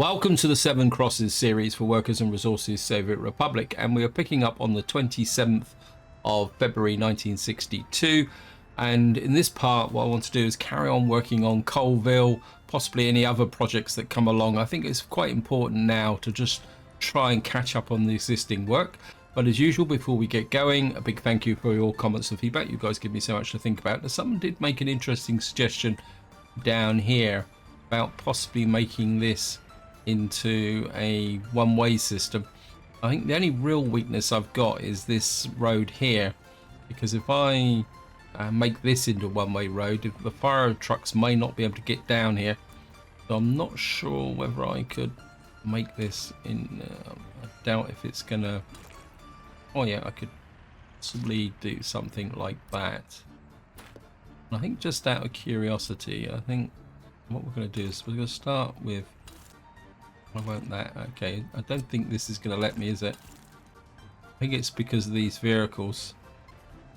Welcome to the Seven Crosses series for Workers and Resources Soviet Republic, and we are picking up on the 27th of February 1962. And in this part, what I want to do is carry on working on Colville, possibly any other projects that come along. I think it's quite important now to just try and catch up on the existing work. But as usual, before we get going, a big thank you for your comments and feedback. You guys give me so much to think about. Someone did make an interesting suggestion down here about possibly making this into a one-way system. I think the only real weakness I've got is this road here, because if I make this into a one-way road, the fire trucks may not be able to get down here, so I'm not sure whether I could make this in I doubt if it's gonna. Oh yeah, I could possibly do something like that. I think just out of curiosity, I think what we're going to do is we're going to start with, I won't that, okay, I don't think this is going to let me, is it? I think it's because of these vehicles.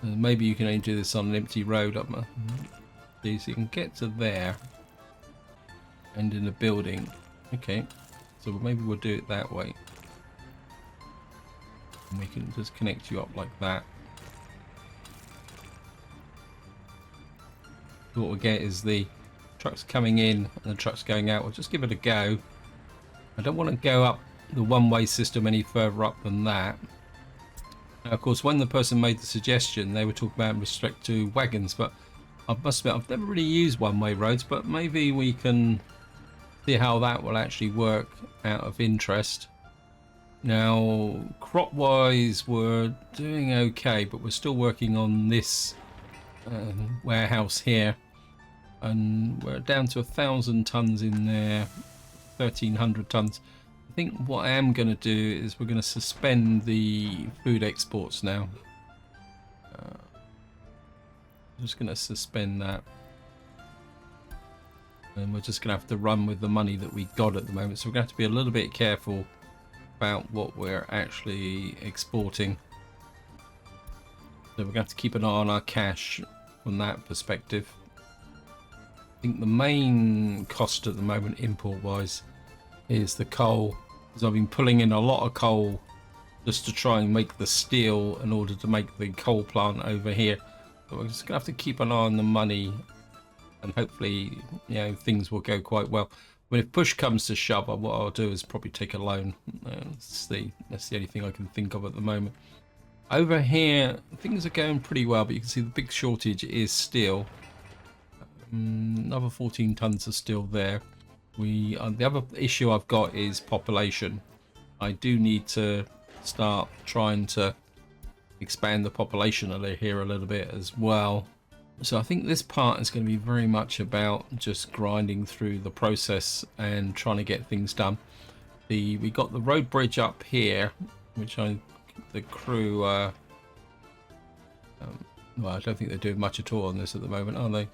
Maybe you can only do this on an empty road up there. So you can get to there and in the building. Okay, so maybe we'll do it that way. And we can just connect you up like that. What we'll get is the trucks coming in and the trucks going out. We'll just give it a go. I don't want to go up the one-way system any further up than that. Now, of course, when the person made the suggestion, they were talking about respect to wagons, but I must admit I've never really used one-way roads, but maybe we can see how that will actually work out of interest. Now, crop-wise, we're doing okay, but we're still working on this warehouse here, and we're down to 1,000 tons in there, 1,300 tons. I think what I am going to do is we're going to suspend the food exports now. I'm just going to suspend that, and we're just going to have to run with the money that we got at the moment. So we're going to have to be a little bit careful about what we're actually exporting. So we're going to have to keep an eye on our cash from that perspective. I think the main cost at the moment, import-wise, is the coal. Because I've been pulling in a lot of coal just to try and make the steel in order to make the coal plant over here. So we're just going to have to keep an eye on the money, and hopefully, you know, things will go quite well. But if push comes to shove, what I'll do is probably take a loan. That's the only thing I can think of at the moment. Over here, things are going pretty well, but you can see the big shortage is steel. Another 14 tons of steel there. The other issue I've got is population. I do need to start trying to expand the population here a little bit as well. So I think this part is going to be very much about just grinding through the process and trying to get things done. We got the road bridge up here, which the crew well, I don't think they're doing much at all on this at the moment, are they?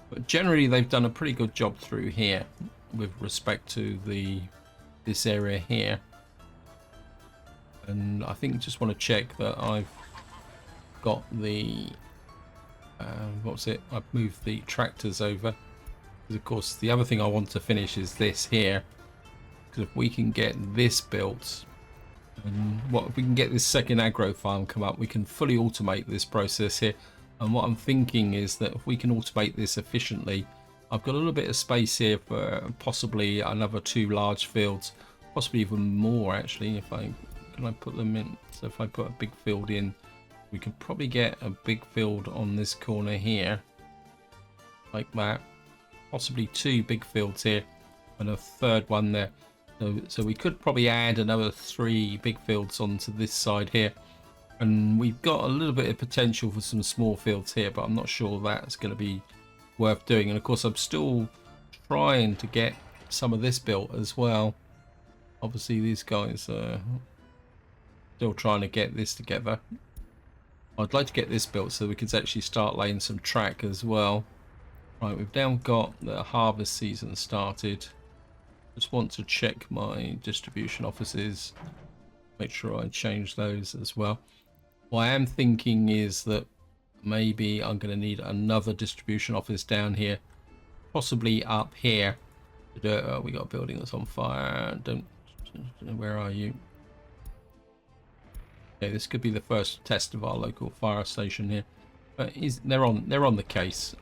But generally they've done a pretty good job through here with respect to this area here. And I think just want to check that I've got the I've moved the tractors over, because of course the other thing I want to finish is this here, because if we can get this built, and if we can get this second agro farm come up, we can fully automate this process here. And what I'm thinking is that if we can automate this efficiently, I've got a little bit of space here for possibly another 2 large fields, possibly even more actually. Can I put them in? So if I put a big field in, we could probably get a big field on this corner here, like that. Possibly 2 big fields here and a third one there. So we could probably add another 3 big fields onto this side here. And we've got a little bit of potential for some small fields here, but I'm not sure that's going to be worth doing. And of course, I'm still trying to get some of this built as well. Obviously, these guys are still trying to get this together. I'd like to get this built so we can actually start laying some track as well. Right, we've now got the harvest season started. Just want to check my distribution offices, make sure I change those as well. What I am thinking is that maybe I'm going to need another distribution office down here, possibly up here, We got a building that's on fire. Don't. Where are you? Okay, this could be the first test of our local fire station here. But they're on the case.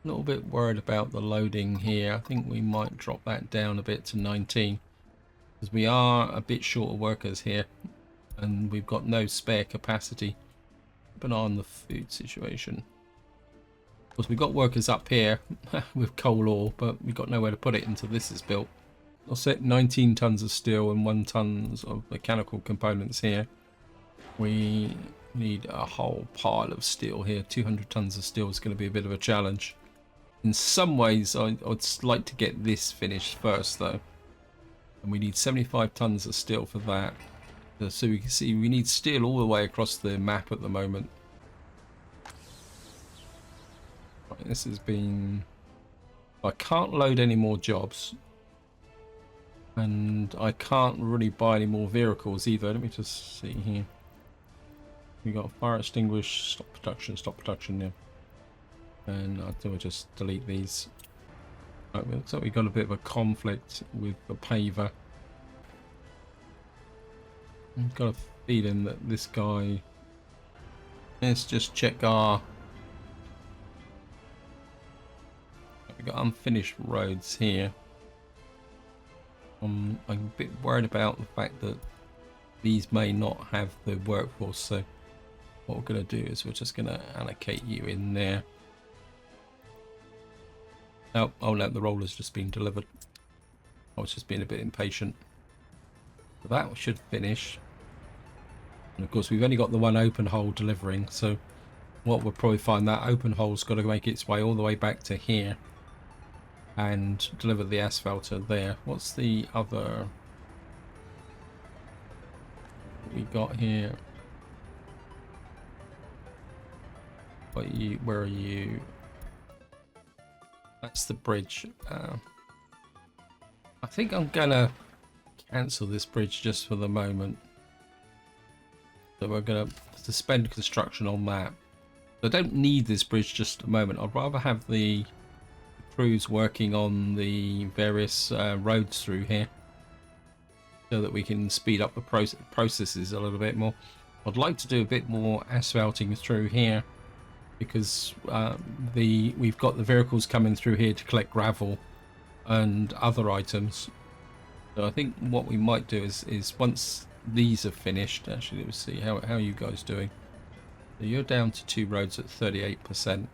A little bit worried about the loading here. I think we might drop that down a bit to 19 because we are a bit short of workers here, and we've got no spare capacity. Keep an eye on the food situation. Of course, we've got workers up here with coal ore, but we've got nowhere to put it until this is built. I'll set 19 tons of steel and 1 tons of mechanical components here. We need a whole pile of steel here. 200 tons of steel is going to be a bit of a challenge. In some ways, I'd like to get this finished first, though. And we need 75 tons of steel for that. So we can see we need steel all the way across the map at the moment. Right, this has been... I can't load any more jobs. And I can't really buy any more vehicles either. Let me just see here. We got fire extinguish, stop production, yeah. And I think we'll just delete these. Right, looks like we got a bit of a conflict with the paver. I've got a feeling that this guy... Let's just check our... We've got unfinished roads here. I'm a bit worried about the fact that these may not have the workforce, so what we're going to do is we're just going to allocate you in there. Oh no, the roller's just been delivered. I was just being a bit impatient. But that should finish. And of course we've only got the one open hole delivering, so what we'll probably find, that open hole's got to make its way all the way back to here and deliver the asphalter there. What's the other we got here? Where are you? That's the bridge. I think I'm gonna cancel this bridge just for the moment. So we're gonna suspend construction on that. I don't need this bridge just a moment. I'd rather have the crews working on the various roads through here so that we can speed up the processes a little bit more. I'd like to do a bit more asphalting through here because we've got the vehicles coming through here to collect gravel and other items. So I think what we might do is once these are finished, actually let's see how are you guys doing. So you're down to 2 roads at 38%.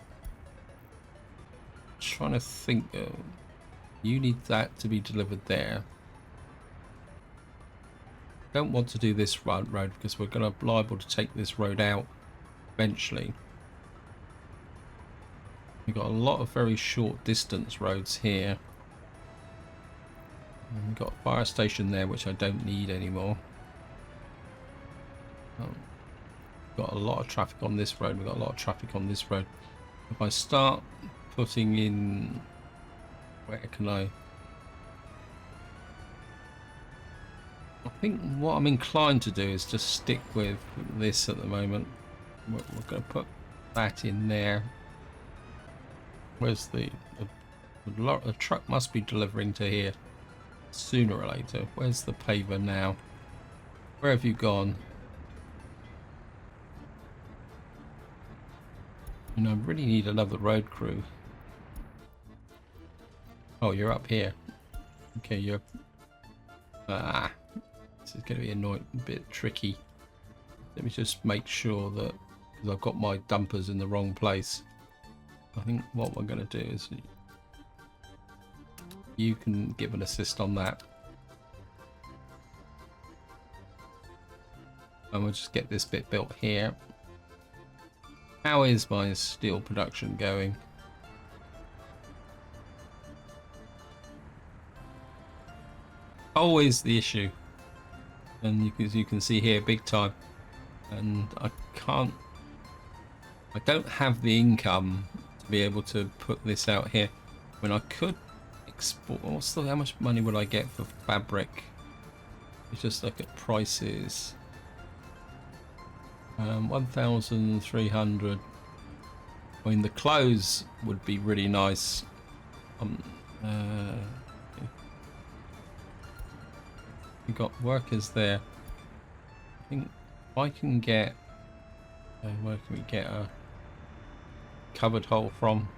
Trying to think, you need that to be delivered there. Don't want to do this road because we're going to be liable to take this road out eventually. We've got a lot of very short distance roads here. And we've got a fire station there which I don't need anymore. We've got a lot of traffic on this road. We've got a lot of traffic on this road. If I start putting in, where can I think what I'm inclined to do is just stick with this at the moment. We're going to put that in there. Where's the truck must be delivering to here sooner or later. Where's the paver now? Where have you gone? And I really need another road crew. Oh, you're up here. Okay, you're... this is going to be a bit tricky. Let me just make sure that... because I've got my dumpers in the wrong place. I think what we're going to do is... you can give an assist on that. And we'll just get this bit built here. How is my steel production going? Always the issue, and you can see here big time, and I don't have the income to be able to put this out here when I could export. How much money would I get for fabric? Let's just look at prices. 1,300. I mean, the clothes would be really nice. We've got workers there. I think if I can get... where can we get a covered hole from?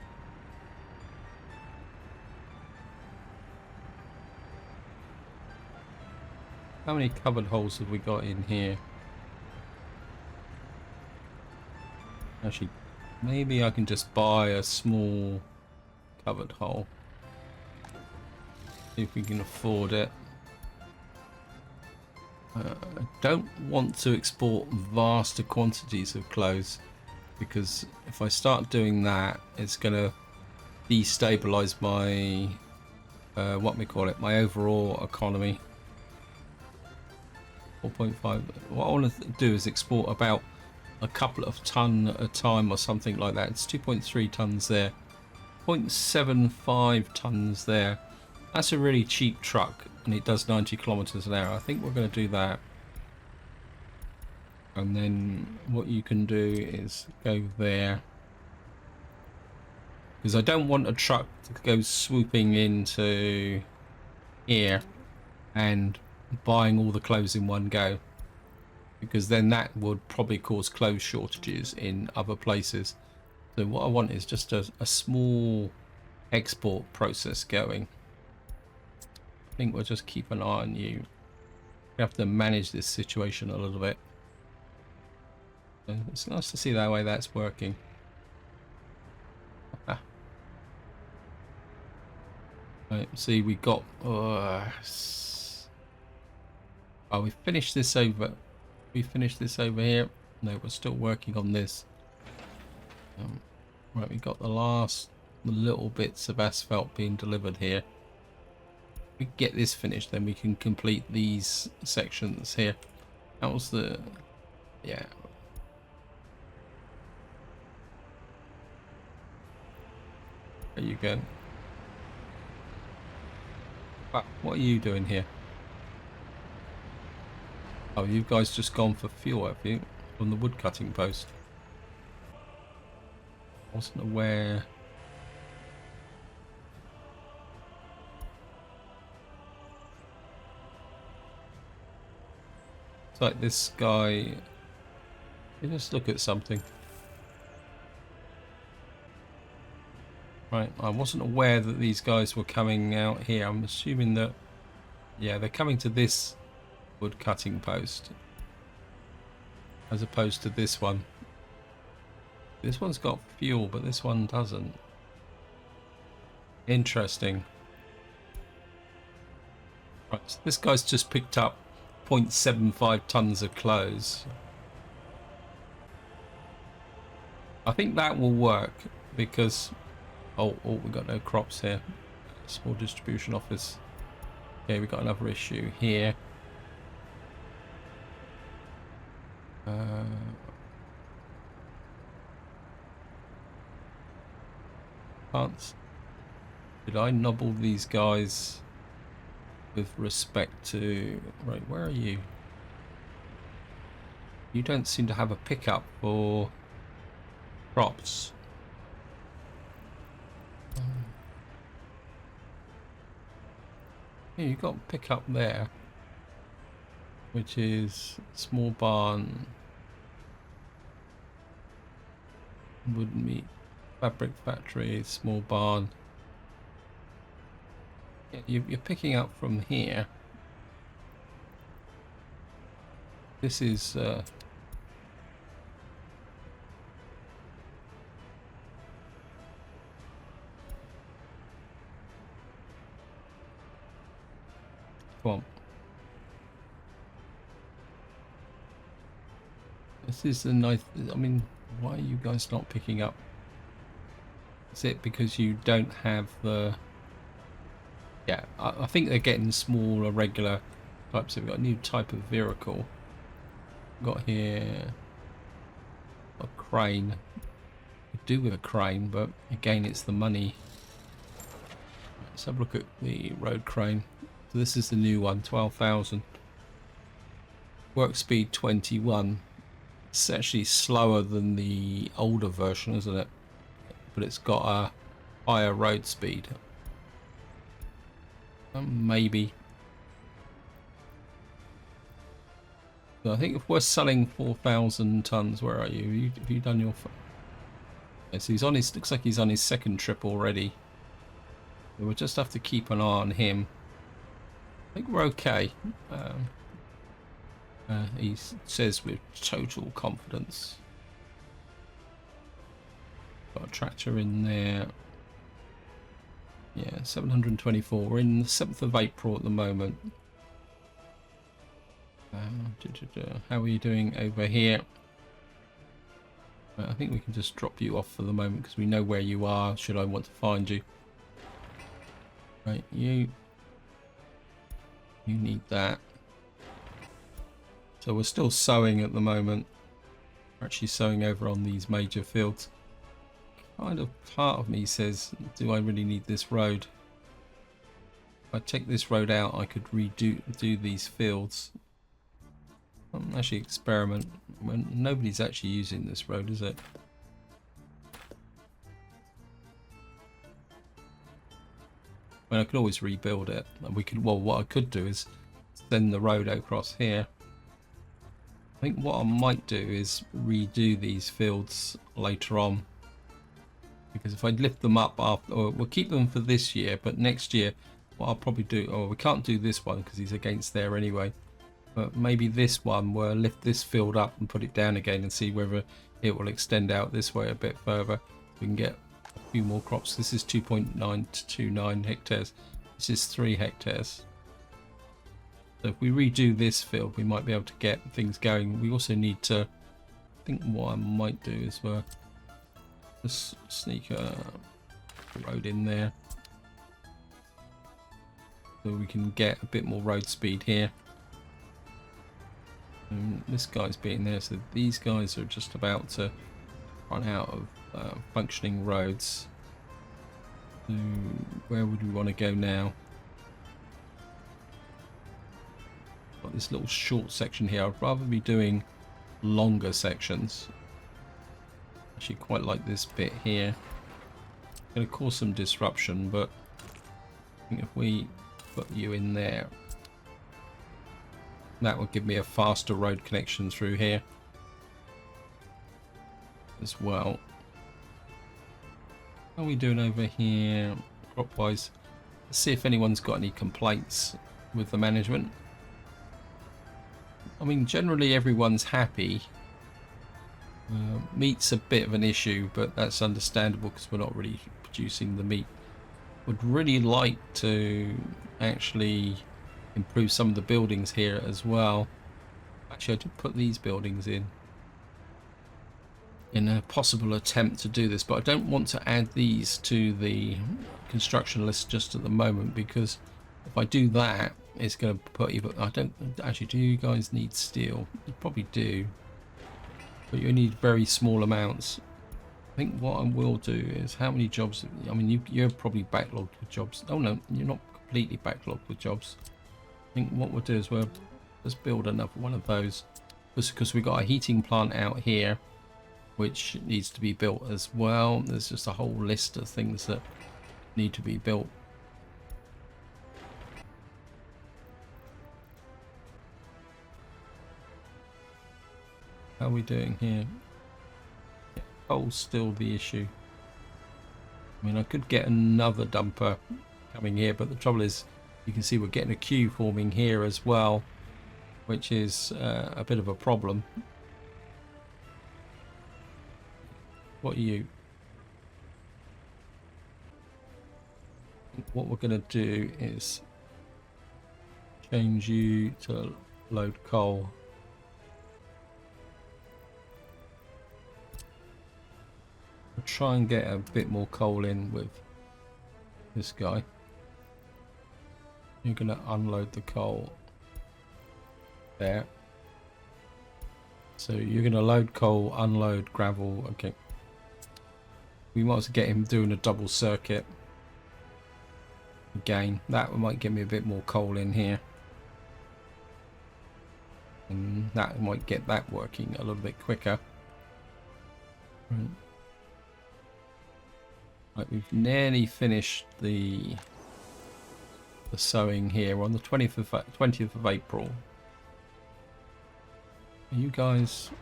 How many covered holes have we got in here? Actually, maybe I can just buy a small covered hole. See if we can afford it. I don't want to export vast quantities of clothes, because if I start doing that, it's going to destabilize my my overall economy. 4.5. What I want to do is export about a couple of ton at a time or something like that. It's 2.3 tons there, 0.75 tons there. That's a really cheap truck, and it does 90 kilometers an hour. I think we're going to do that. And then what you can do is go there, because I don't want a truck to go swooping into here and buying all the clothes in one go, because then that would probably cause clothes shortages in other places. So what I want is just a small export process going. I think we'll just keep an eye on you. We have to manage this situation a little bit. It's nice to see that way that's working. Right, see, we got we finished this over. We finished this over here. No, we're still working on this. Right, we got the last little bits of asphalt being delivered here. If we get this finished, then we can complete these sections here. That was the... yeah. There you go. What are you doing here? Oh, you guys just gone for fuel, have you? From the wood cutting post. Wasn't aware. It's like this guy. You just look at something. Right, I wasn't aware that these guys were coming out here. I'm assuming that, yeah, they're coming to this wood cutting post as opposed to this one. This one's got fuel, but this one doesn't. Interesting. Right, so this guy's just picked up 0.75 tons of clothes. I think that will work because oh, we got no crops here. Small distribution office. Okay, we got another issue here. Did I nobble these guys with respect to... right, where are you? You don't seem to have a pickup for crops. Yeah, you got pickup there, which is small barn, wood meat, fabric factory, small barn. Yeah, you're picking up from here. This is come on. This is a nice... I mean, why are you guys not picking up? Is it because you don't have the... yeah, I think they're getting smaller, regular types. We've got a new type of vehicle. We've got here a crane. We do with a crane, but again, it's the money. Let's have a look at the road crane. So this is the new one, 12,000. Work speed 21. It's actually slower than the older version, isn't it? But it's got a higher road speed. Maybe. So I think if we're selling 4,000 tons, where are you? Have you done your? Okay, so he's on his. Looks like he's on his second trip already. So we'll just have to keep an eye on him. I think we're okay. He says with total confidence. Got a tractor in there. Yeah, 724. We're in the 7th of April at the moment. How are you doing over here? I think we can just drop you off for the moment because we know where you are should I want to find you. Right, you need that. So we're still sowing at the moment. We're actually sowing over on these major fields. Kind of part of me says, do I really need this road? If I take this road out, I could do these fields. Actually experiment. When nobody's actually using this road, is it? Well, I could always rebuild it. We could. Well, what I could do is send the road across here. I think what I might do is redo these fields later on, because if I lift them up after, or we'll keep them for this year, but next year, what I'll probably do. Oh, we can't do this one because he's against there anyway. But maybe this one, we'll lift this field up and put it down again and see whether it will extend out this way a bit further. We can get a few more crops. This is 2.929 hectares. This is 3 hectares. So if we redo this field, we might be able to get things going. We also need to, I think what I might do is just sneak a road in there. So we can get a bit more road speed here. This guy's being there, so these guys are just about to run out of functioning roads. So where would we want to go now? Got this little short section here. I'd rather be doing longer sections. Actually quite like this bit here. Going to cause some disruption, but I think if we put you in there, that would give me a faster road connection through here as well. How are we doing over here crop wise? Let's see if anyone's got any complaints with the management. I mean, generally everyone's happy. Meat's a bit of an issue, but that's understandable because we're not really producing the meat. Would really like to actually improve some of the buildings here as well. Actually, I did put these buildings in a possible attempt to do this, but I don't want to add these to the construction list just at the moment, because if I do that, it's going to put you. I don't actually. Do you guys need steel? You probably do, but you need very small amounts. I think what I will do is, how many jobs? I mean, you're probably backlogged with jobs. Oh no, you're not completely backlogged with jobs. I think what we'll do is we'll just build another one of those, just because we've got a heating plant out here which needs to be built as well. There's just a whole list of things that need to be built. How are we doing here? Yeah, coal's still the issue. I mean, I could get another dumper coming here, but the trouble is, you can see we're getting a queue forming here as well, which is a bit of a problem. What are you? What we're going to do is change you to load coal. We'll try and get a bit more coal in with this guy. You're going to unload the coal there. So you're going to load coal, unload gravel. Okay. We might as well get him doing a double circuit. Again, that might give me a bit more coal in here. And that might get that working a little bit quicker. Right, we've nearly finished the the sewing here on the 20th of April. Are you guys?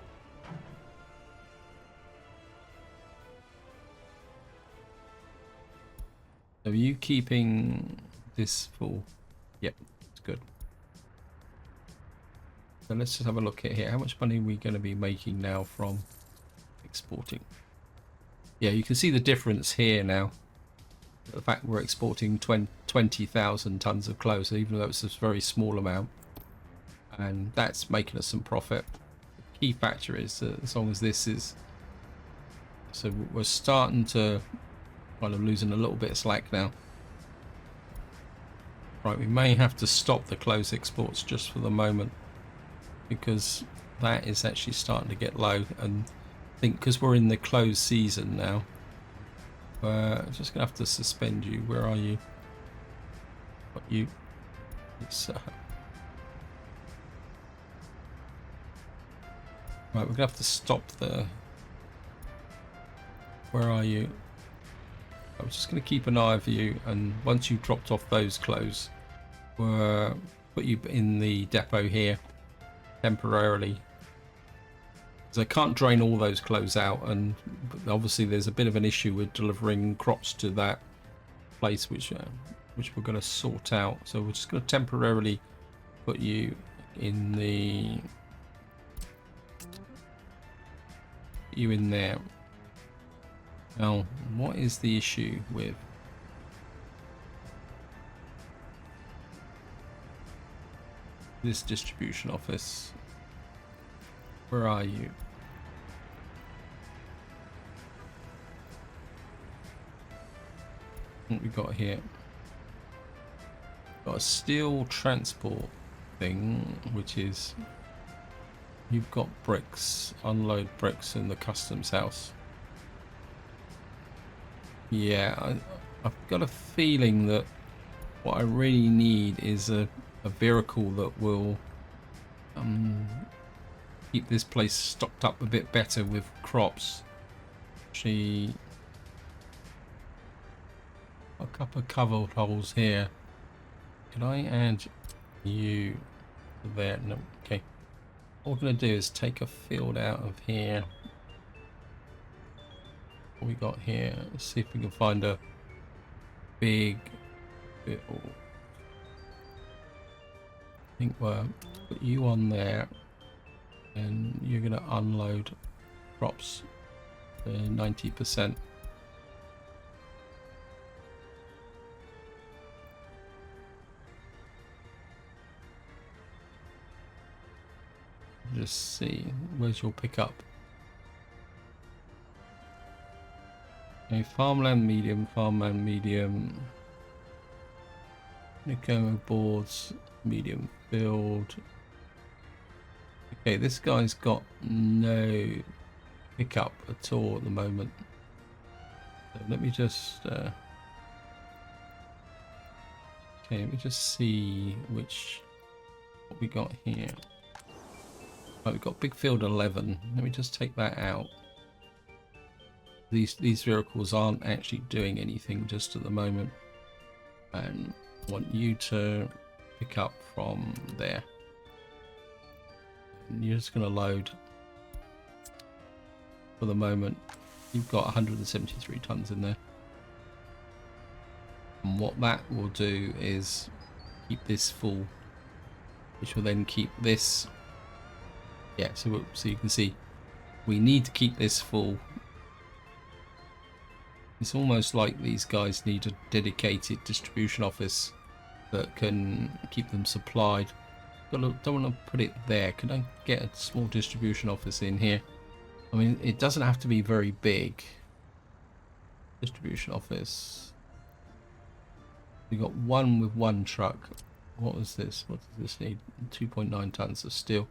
Are you keeping this full? Yep, it's good. So let's just have a look at here. How much money are we going to be making now from exporting? Yeah, you can see the difference here now. The fact we're exporting 20,000 tons of clothes, even though it's a very small amount, and that's making us some profit. The key factor is that as long as this is, so we're starting to kind of losing a little bit of slack now. Right, we may have to stop the clothes exports just for the moment, because that is actually starting to get low, and I think because we're in the close season now, I'm just gonna have to suspend you. Where are you? What you? It's, right, we're gonna have to stop the. Where are you? I'm just gonna keep an eye over you, and once you've dropped off those clothes, we'll put you in the depot here temporarily. Because I can't drain all those clothes out, and obviously there's a bit of an issue with delivering crops to that place, which we're going to sort out. So we're just going to temporarily put you in the there. Now, what is the issue with this distribution office? Where are you? What we got here? Got a steel transport thing, which is you've got bricks, unload bricks in the customs house. Yeah, I've got a feeling that what I really need is a vehicle that will keep this place stocked up a bit better with crops. Actually, a couple of covered holes here. Can I add you there? No. Okay. What we're going to do is take a field out of here. What we got here? Let's see if we can find a big bit. I think we'll put you on there, and you're going to unload crops 90%. Just see, where's your pickup? Okay, farmland medium, Nico boards, medium build. Okay, this guy's got no pickup at all at the moment. So let me just okay, let me just see what we got here. Right, we've got big field 11. Let me just take that out. These vehicles aren't actually doing anything just at the moment, and I want you to pick up from there. And you're just going to load for the moment. You've got 173 tons in there, and what that will do is keep this full, which will then keep this. Yeah, so you can see we need to keep this full. It's almost like these guys need a dedicated distribution office that can keep them supplied. Don't want to put it there. Can I get a small distribution office in here? I mean, it doesn't have to be very big. Distribution office. We got one with one truck. What is this? What does this need? 2.9 tons of steel.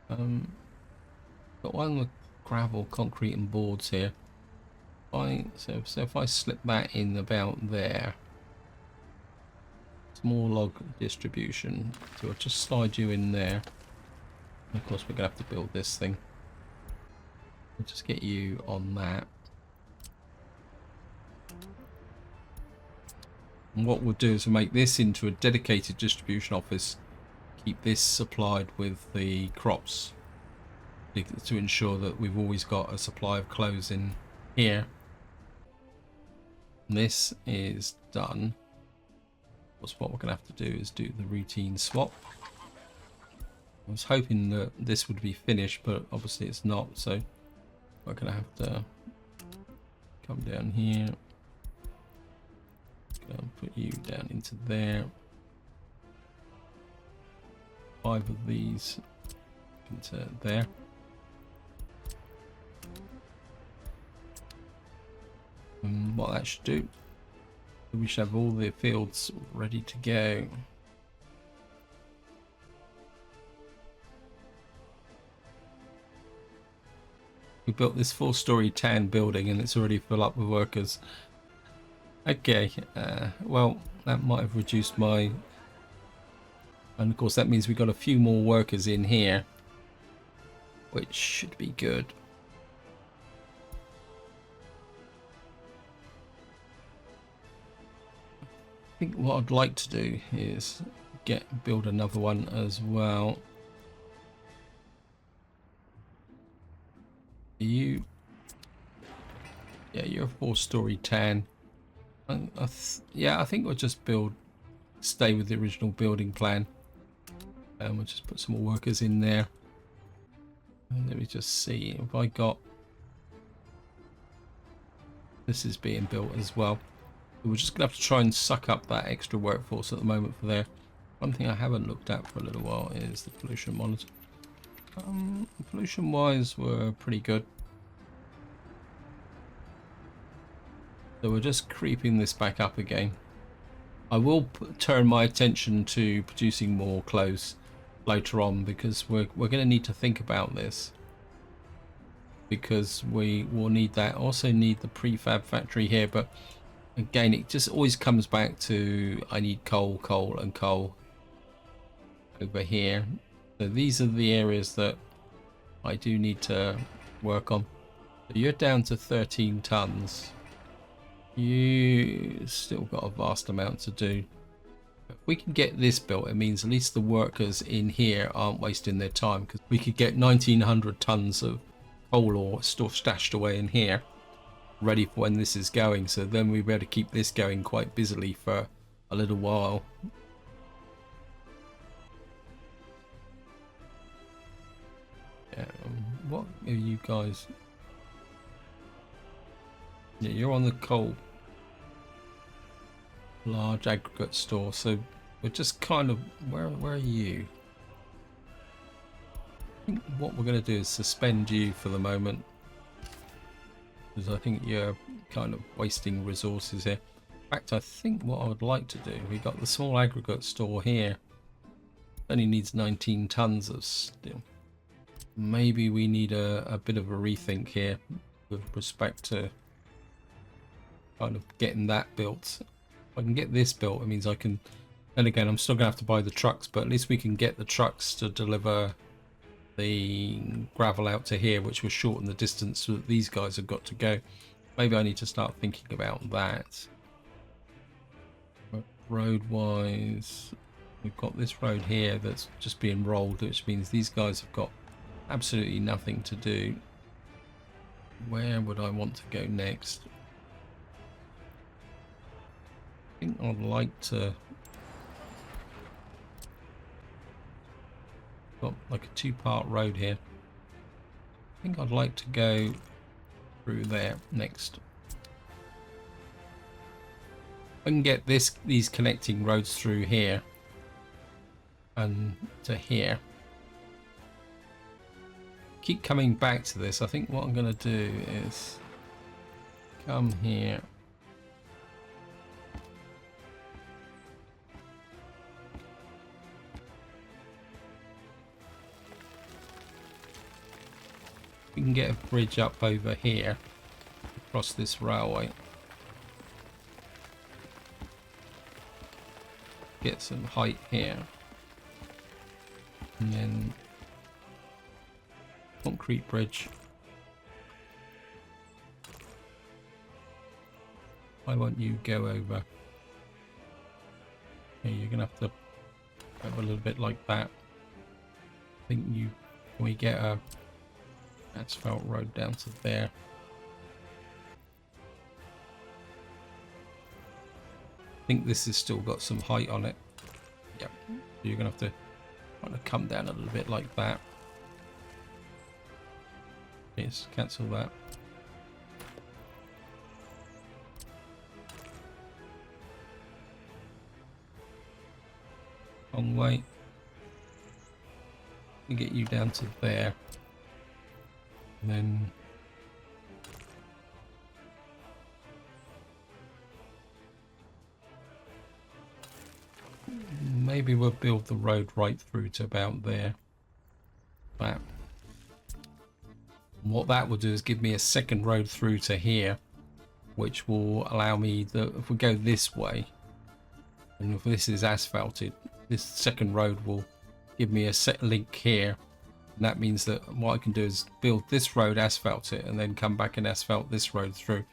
Got one with gravel, concrete, and boards here. So if I slip that in about there, small log distribution. So I'll just slide you in there. And of course, we're gonna have to build this thing. We'll just get you on that. And what we'll do is we'll make this into a dedicated distribution office, keep this supplied with the crops to ensure that we've always got a supply of clothes in here. And this is done. What we're going to have to do is do the routine swap. I was hoping that this would be finished, but obviously it's not, so we're going to have to come down here. Put you down into there. 5 of these into there. And what that should do, we should have all the fields ready to go. We built this 4-story town building and it's already full up with workers. Okay, well, that might have reduced my... And of course that means we've got a few more workers in here, which should be good. I think what I'd like to do is build another one as well. Yeah, you're a 4-story town. Yeah, I think we'll just stay with the original building plan, and we'll just put some more workers in there. And let me just see if I got this is being built as well. We're just gonna have to try and suck up that extra workforce at the moment for there. One thing I haven't looked at for a little while is the pollution monitor. Pollution wise we're pretty good. So we're just creeping this back up again. I will turn my attention to producing more clothes later on, because we're going to need to think about this, because we will need that. Also need the prefab factory here, but again it just always comes back to I need coal, coal and coal over here. So these are the areas that I do need to work on. So you're down to 13 tons. You still got a vast amount to do. If we can get this built, it means at least the workers in here aren't wasting their time, because we could get 1900 tons of coal ore stashed away in here, ready for when this is going. So then we better keep this going quite busily for a little while. Yeah, what are you guys? Yeah, you're on the coal large aggregate store, so we're just kind of where are you? I think what we're going to do is suspend you for the moment, because I think you're kind of wasting resources here. In fact, I think what I would like to do, we got the small aggregate store here, only needs 19 tons of steel. Maybe we need a bit of a rethink here with respect to kind of getting that built. If I can get this built, it means I can, and again I'm still gonna have to buy the trucks, but at least we can get the trucks to deliver the gravel out to here, which will shorten the distance that these guys have got to go. Maybe I need to start thinking about that. But road wise, we've got this road here that's just being rolled, which means these guys have got absolutely nothing to do. Where would I want to go next? I think I'd like to got like a 2-part road here. I think I'd like to go through there next. I can get these connecting roads through here and to here. Keep coming back to this. I think what I'm going to do is come here. We can get a bridge up over here across this railway. Get some height here. And then concrete bridge. Why won't you go over? Okay, you're gonna have to go a little bit like that. I think you, can we get a asphalt road down to there? I think this has still got some height on it. Yep. So you're gonna have to kind of come down a little bit like that. Yes, cancel that. Wrong way. We get you down to there. And then maybe we'll build the road right through to about there. That. And what that will do is give me a second road through to here, which will allow me, if we go this way, and if this is asphalted, this second road will give me a set link here. And that means that what I can do is build this road, asphalt it, and then come back and asphalt this road through.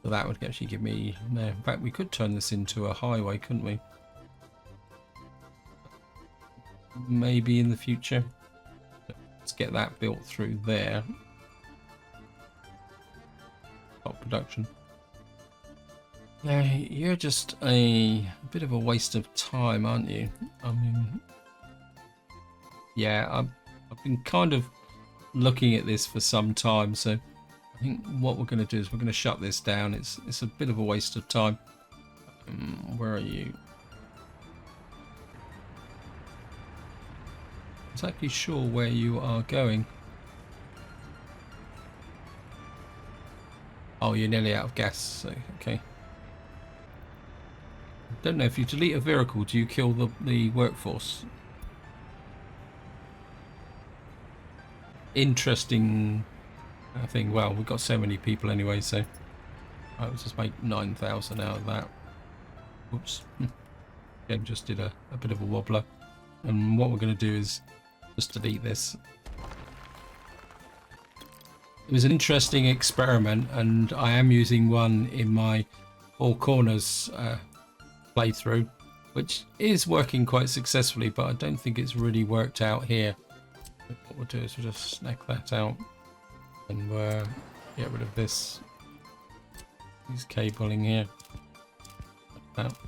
So that would actually give me, no, in fact we could turn this into a highway, couldn't we? Maybe in the future. Let's get that built through there. Top production. Yeah, you're just a bit of a waste of time, aren't you? I mean, yeah, I've been kind of looking at this for some time, so I think what we're going to do is we're going to shut this down. It's a bit of a waste of time. Where are you? I'm not exactly sure where you are going. Oh, you're nearly out of gas, so okay. Don't know, if you delete a vehicle, do you kill the workforce? Interesting thing. Well, we've got so many people anyway, so I'll just make 9,000 out of that. Oops. Again, just did a bit of a wobbler. And what we're going to do is just delete this. It was an interesting experiment, and I am using one in my All Corners playthrough, which is working quite successfully, but I don't think it's really worked out here. What we'll do is we'll just snag that out and get rid of this. Use cabling here. Like that.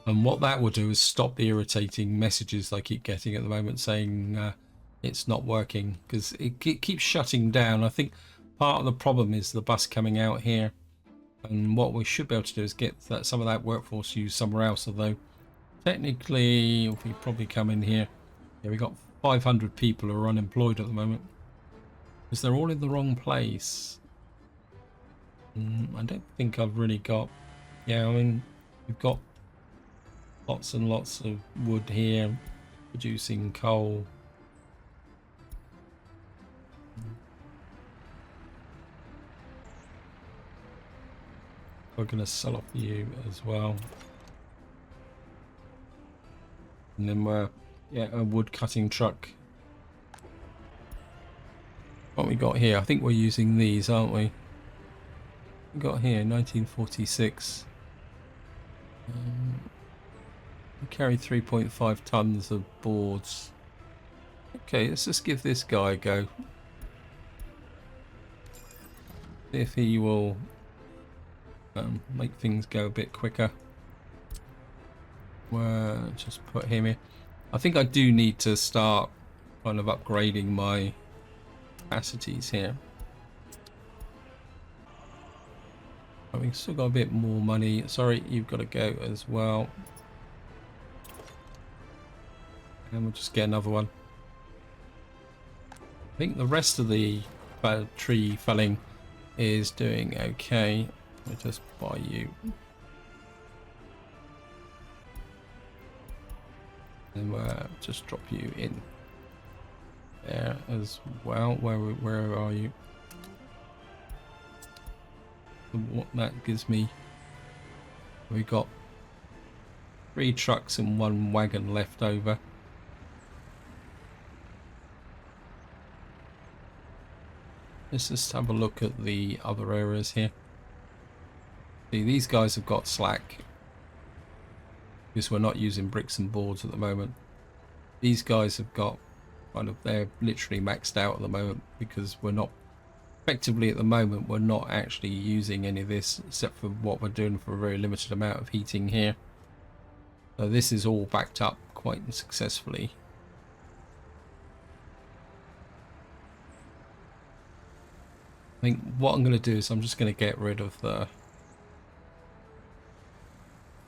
And what that will do is stop the irritating messages I keep getting at the moment saying it's not working, because it keeps shutting down. I think part of the problem is the bus coming out here, and what we should be able to do is get some of that workforce used somewhere else, although technically if we probably come in here, yeah, we got 500 people who are unemployed at the moment because they're all in the wrong place. I don't think I've really got, yeah, I mean, we've got lots and lots of wood here producing coal. We're going to sell off you as well. And then we're, yeah, a wood cutting truck. What we got here? I think we're using these, aren't we? We got here 1946. We carry 3.5 tons of boards. Okay, let's just give this guy a go. See if he will make things go a bit quicker. We'll just put him here. I think I do need to start kind of upgrading my capacities here. We've still got a bit more money. Sorry, you've got to go as well. And we'll just get another one. I think the rest of the tree felling is doing okay. We'll just buy you. And we'll just drop you in there as well. Where are you? What that gives me, we got 3 trucks and 1 wagon left over. Let's just have a look at the other areas here. See, these guys have got slack because we're not using bricks and boards at the moment. These guys have got kind of, they're literally maxed out at the moment because we're not, effectively at the moment, we're not actually using any of this except for what we're doing for a very limited amount of heating here. So this is all backed up quite successfully. I think what I'm going to do is I'm just going to get rid of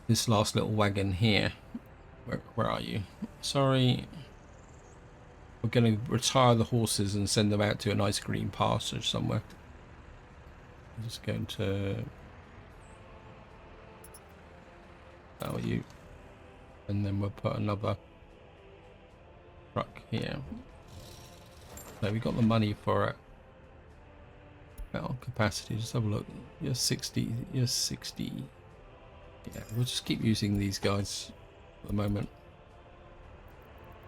this last little wagon here. Where are you? Sorry. We're going to retire the horses and send them out to a nice green pasture somewhere. I'm just going to allow you. And then we'll put another truck here. So we got the money for it. Metal capacity, just have a look. You're 60, you're 60. Yeah, we'll just keep using these guys at the moment.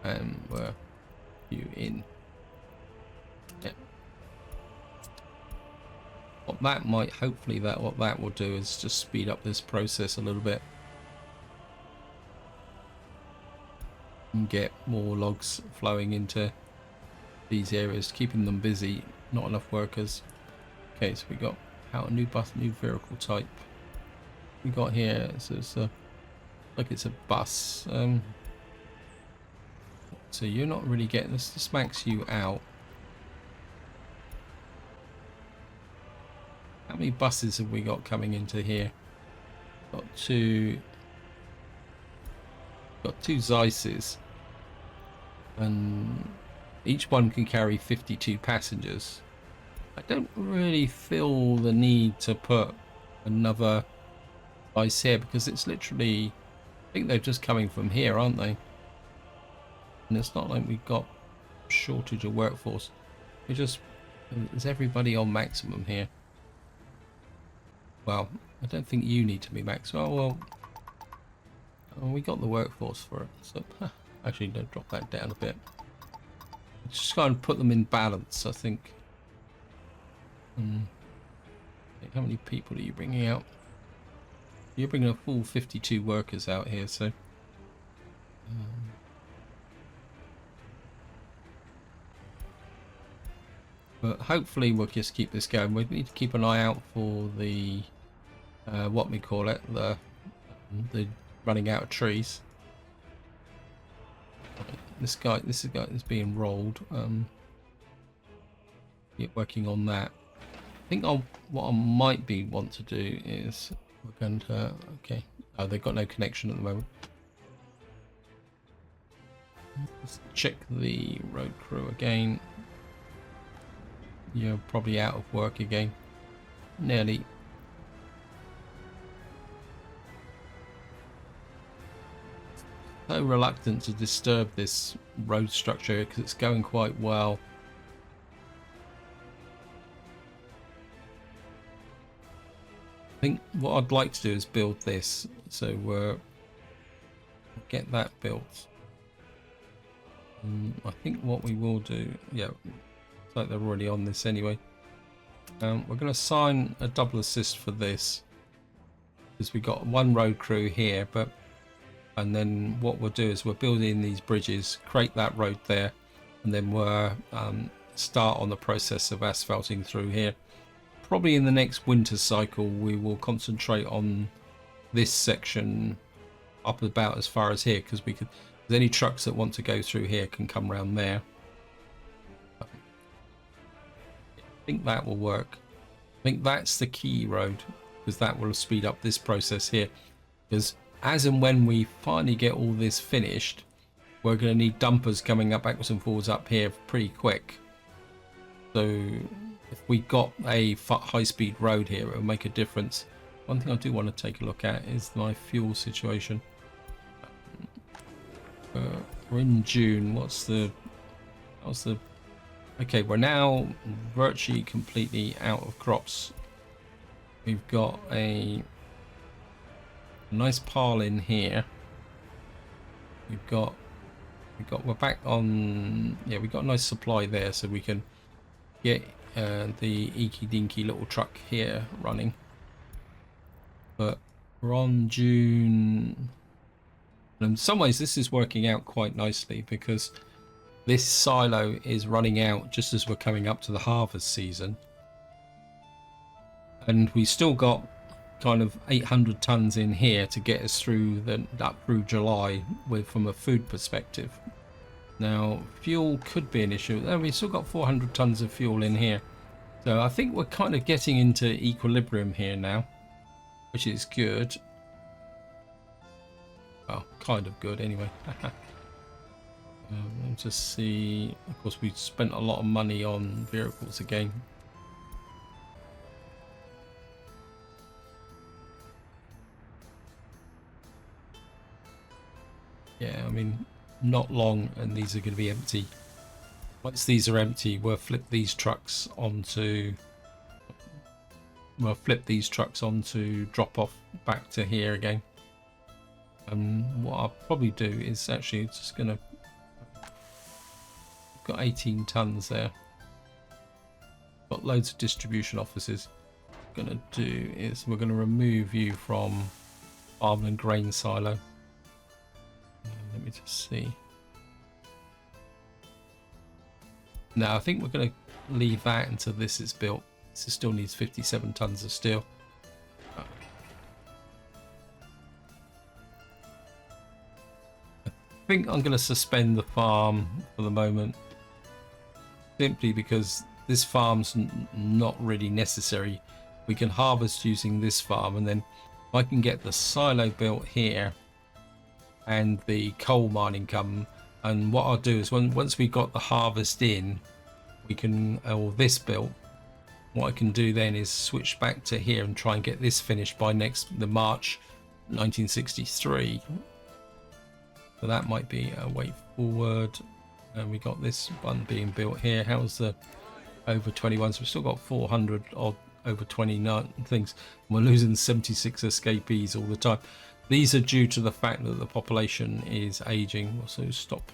And we're you in. Yeah. What that might, hopefully what that will do is just speed up this process a little bit. And get more logs flowing into these areas, keeping them busy, not enough workers. Okay, so we got out a new vehicle type. We got here, so it's like it's a bus. So you're not really getting this. This max you out. How many buses have we got coming into here? Got two Zeisses, and each one can carry 52 passengers. I don't really feel the need to put another Zeiss here because it's literally, I think they're just coming from here, aren't they? And it's not like we've got a shortage of workforce. Is everybody on maximum here? Well, I don't think you need to be max. Oh well, we got the workforce for it. So actually, don't drop that down a bit. Just kind of put them in balance, I think. How many people are you bringing out? You're bringing a full 52 workers out here, so but hopefully we'll just keep this going. We need to keep an eye out for the what we call it, the running out of trees. This guy is being rolled. Get working on that. I think what I might want to do is we're going to, okay, oh, they've got no connection at the moment. Let's check the road crew again. You're probably out of work again. Nearly. So reluctant to disturb this road structure because it's going quite well. I think what I'd like to do is build this, so get that built. I think what we will do, yeah, it's like they're already on this anyway. We're going to assign a double assist for this because we got one road crew here, and then what we'll do is we'll build in these bridges, create that road there, and then we'll start on the process of asphalting through here. Probably in the next winter cycle we will concentrate on this section up about as far as here, because any trucks that want to go through here can come around there. I think that will work. I think that's the key road, because that will speed up this process here, because as and when we finally get all this finished, we're going to need dumpers coming up backwards and forwards up here pretty quick. So if we got a high-speed road here, it will make a difference. One thing I do want to take a look at is my fuel situation. We're in June. Okay, we're now virtually completely out of crops. We've got a nice pile in here. We're back on, yeah, we've got a nice supply there, so we can get the eeky dinky little truck here running. but we're on June. And in some ways, this is working out quite nicely because this silo is running out just as we're coming up to the harvest season. And we still got kind of 800 tons in here to get us through up through July from a food perspective. Now, fuel could be an issue. We've still got 400 tons of fuel in here. So I think we're kind of getting into equilibrium here now, which is good. Well, kind of good anyway. Let's just see. Of course, we spent a lot of money on vehicles again. Yeah, I mean, not long and these are going to be empty. Once these are empty, we'll flip these trucks onto drop off back to here again. And what I'll probably do is actually just gonna, got 18 tons there, got loads of distribution offices. What I'm gonna do is we're gonna remove you from farm and grain silo. Let me just see. Now I think we're going to leave that until this is built. This still needs 57 tons of steel. I think I'm going to suspend the farm for the moment, simply because this farm's not really necessary. We can harvest using this farm, and then if I can get the silo built here and the coal mining come. And what I'll do is once we got the harvest in, we can, or this built, what I can do then is switch back to here and try and get this finished by the March 1963. So that might be a way forward. And we got this one being built here. How's the over 21? So we've still got 400 odd over 29 things. We're losing 76 escapees all the time. These are due to the fact that the population is aging. So stop.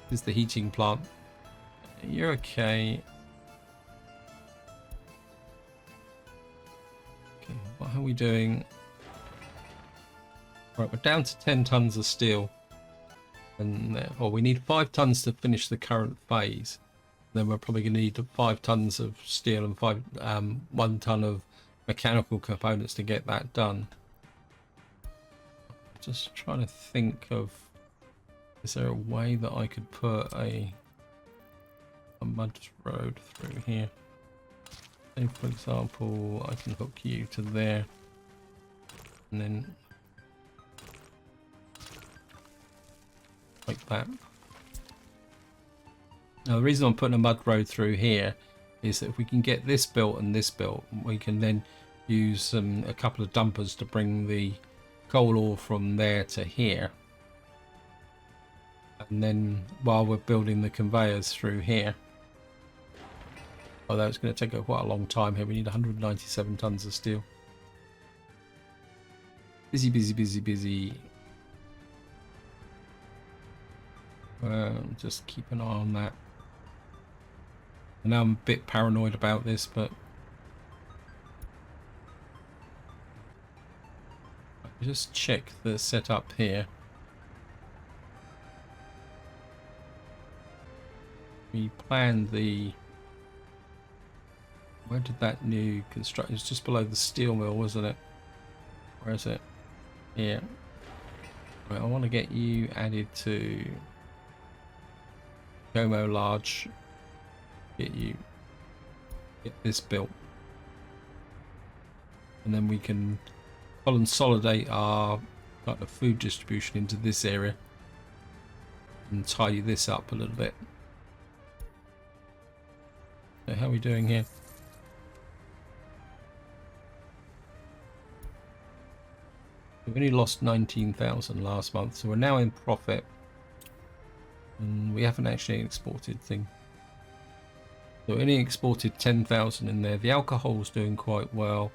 This is the heating plant. You're okay. Okay, what are we doing? Right, we're down to 10 tons of steel. And therefore we need 5 tons to finish the current phase. Then we're probably going to need 5 tons of steel and 1 ton of mechanical components to get that done. Just trying to think of, is there a way that I could put a mud road through here? Say for example, I can hook you to there, and then like that. Now the reason I'm putting a mud road through here is that if we can get this built and this built, we can then use a couple of dumpers to bring the coal ore from there to here, and then while we're building the conveyors through here, although it's going to take quite a long time here, we need 197 tons of steel. Busy, busy, busy, busy. Just keep an eye on that. I know I'm a bit paranoid about this, but just check the setup here. We planned the, where did that new construction, it's just below the steel mill, wasn't it? Where is it? Here. Right, I want to get you added to Como Large. Get this built, and then we can consolidate our kind of food distribution into this area and tidy this up a little bit. So how are we doing here? We've only lost 19,000 last month, so we're now in profit, and we haven't actually exported thing. So we only exported 10,000 in there. The alcohol's doing quite well.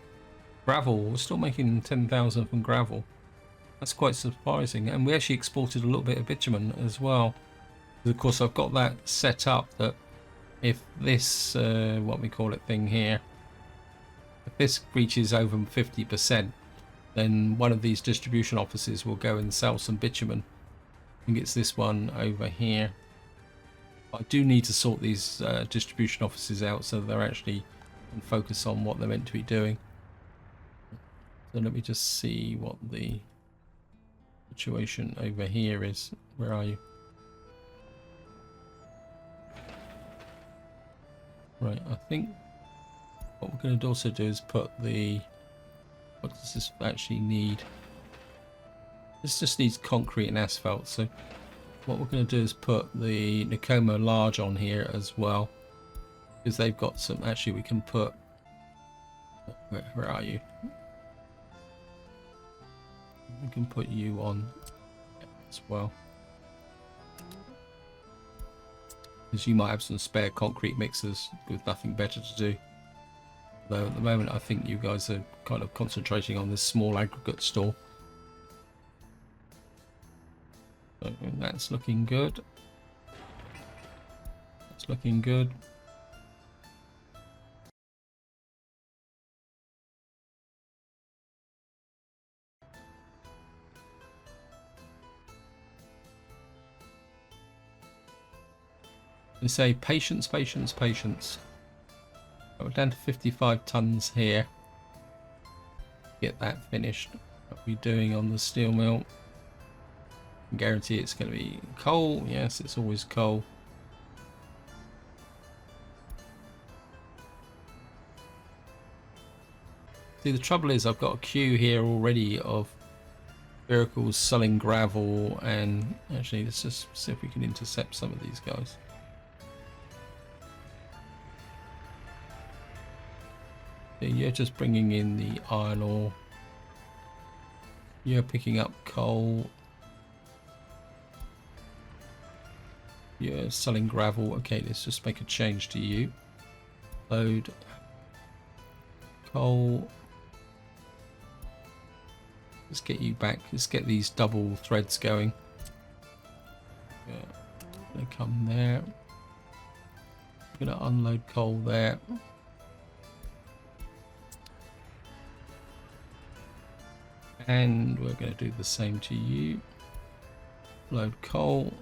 Gravel, we're still making 10,000 from gravel. That's quite surprising. And we actually exported a little bit of bitumen as well. Because of course I've got that set up that if this, what we call it thing here, If this reaches over 50%, then one of these distribution offices will go and sell some bitumen. I think it's this one over here. I do need to sort these distribution offices out so they're actually can focus on what they're meant to be doing. So let me just see what the situation over here is. Where are you? Right, I think what we're going to also do is put the... What does this actually need? This just needs concrete and asphalt, so what we're going to do is put the Nakoma Large on here as well, because they've got some... Actually, we can put... Where are you? We can put you on as well, because you might have some spare concrete mixers with nothing better to do. Though at the moment I think you guys are kind of concentrating on this small aggregate store. So that's looking good. That's looking good. They say patience, patience, patience. We're down to 55 tons here. Get that finished. What are we doing on the steel mill? I guarantee it's going to be coal. Yes, it's always coal. See, the trouble is I've got a queue here already of vehicles selling gravel, and actually let's just see if we can intercept some of these guys. You're just bringing in the iron ore. You're picking up coal. You're selling gravel. Okay, let's just make a change to you. Load. Coal. Let's get you back. Let's get these double threads going. Yeah. They come there. I'm gonna unload coal there. And we're going to do the same to you. Load coal.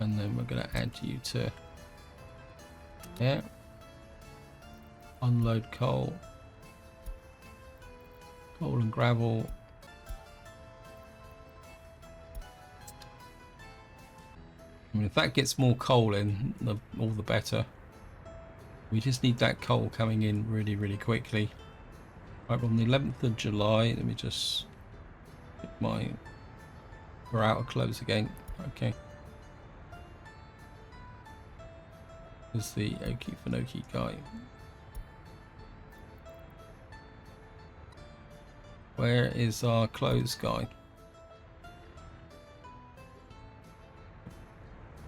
And then we're going to add you to there. Unload coal. Coal and gravel. I mean, if that gets more coal in, all the better. We just need that coal coming in really, really quickly. Right, on the 11th of July, let me just get my... We're out of close again. Okay. There's the Okie Finoki guy. Where is our close guy?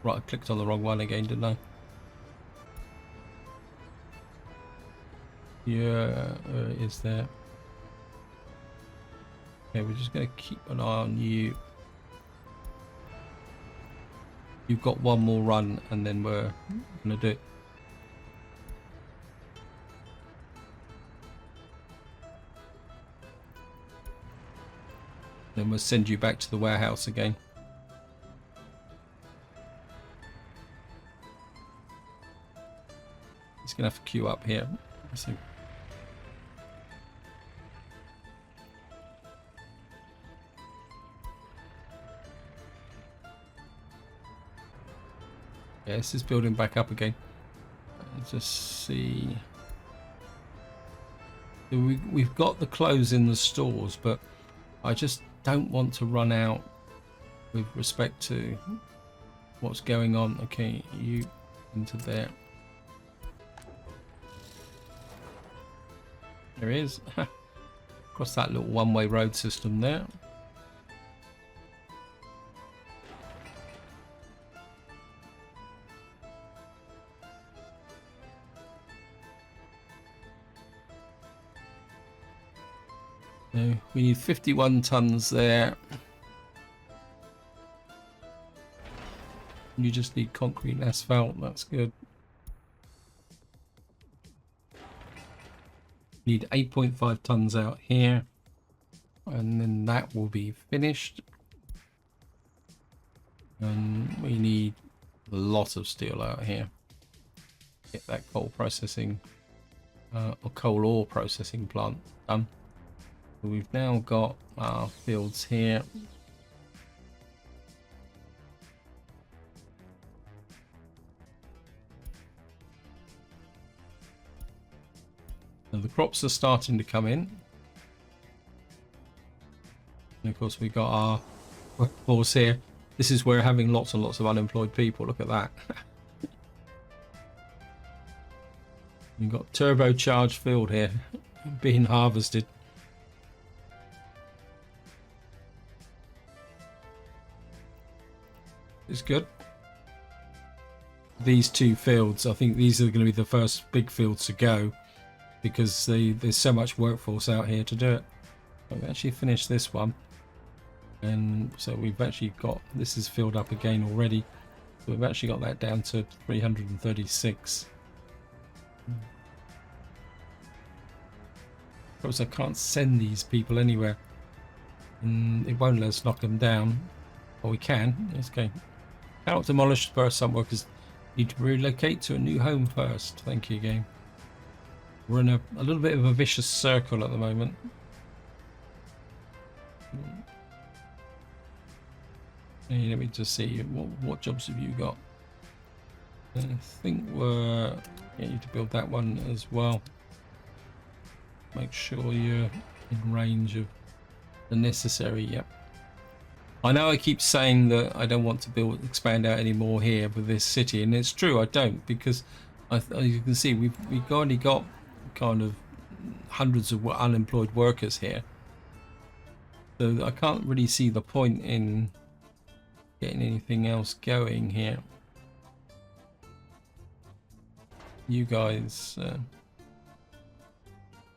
Right, I clicked on the wrong one again, didn't I? Yeah, is there? Okay, we're just going to keep an eye on you. You've got one more run, and then we're going to do it. Then we'll send you back to the warehouse again. He's going to have to queue up here. So yeah, this is building back up again. Let's just see. We've got the clothes in the stores, but I just don't want to run out with respect to what's going on. Okay, you into there. There he is. Across that little one-way road system there. So we need 51 tons there. You just need concrete and asphalt. That's good. Need 8.5 tons out here, and then that will be finished. And we need a lot of steel out here. Get that coal processing or coal ore processing plant done. So we've now got our fields here. And the crops are starting to come in. And of course, we've got our workforce here. This is where having lots and lots of unemployed people. Look at that. You've got turbocharged field here being harvested. It's good. These two fields, I think these are going to be the first big fields to go because there's so much workforce out here to do it. I've actually finished this one. And so we've actually got, this is filled up again already. So we've actually got that down to 336. Of course, I can't send these people anywhere. And it won't let us knock them down. Well, we can. Let's go. Cannot demolish first. Some workers need to relocate to a new home first. Thank you, game. We're in a little bit of a vicious circle at the moment. Hey, let me just see what jobs have you got. I think we're you need to build that one as well. Make sure you're in range of the necessary. Yep. I know I keep saying that I don't want to expand out anymore here with this city, and it's true I don't, because as you can see we've already got kind of hundreds of unemployed workers here, so I can't really see the point in getting anything else going here. You guys,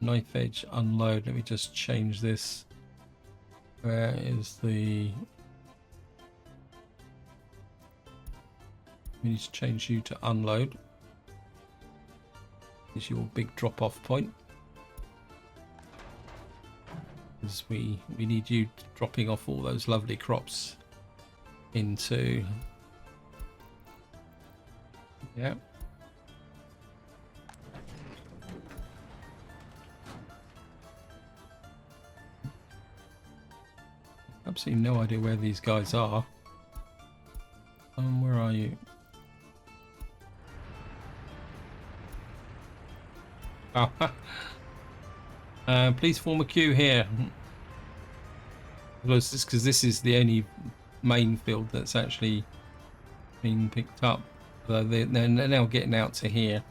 knife edge unload. Let me just change this. Where is the... We need to change you to unload. This is your big drop-off point. Because we need you dropping off all those lovely crops into... Yeah. Absolutely no idea where these guys are. Where are you? Oh. Please form a queue here. Because this is the only main field that's actually been picked up. So they're now getting out to here.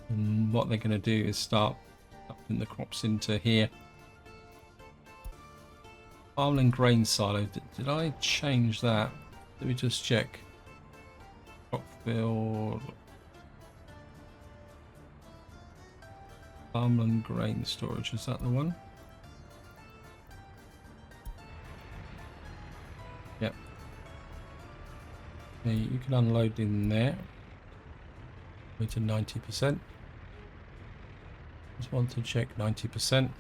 And what they're going to do is start putting the crops into here. Farmland grain silo. Did I change that? Let me just check. Crop field. Farmland grain storage. Is that the one? Yep. Okay, you can unload in there. Go to 90%. Just want to check 90%.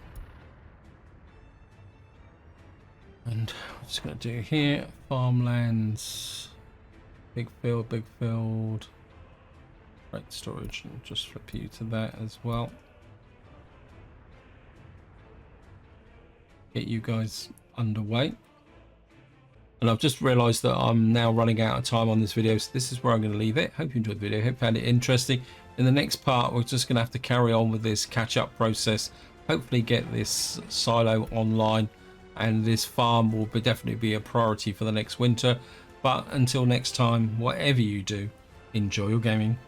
And I'm just going to do here, farmlands, big field, right, storage, and just flip you to that as well. Get you guys underway. And I've just realized that I'm now running out of time on this video, so this is where I'm going to leave it. Hope you enjoyed the video, hope you found it interesting. In the next part, we're just going to have to carry on with this catch-up process, hopefully get this silo online, and this farm will definitely be a priority for the next winter. But until next time, whatever you do, enjoy your gaming.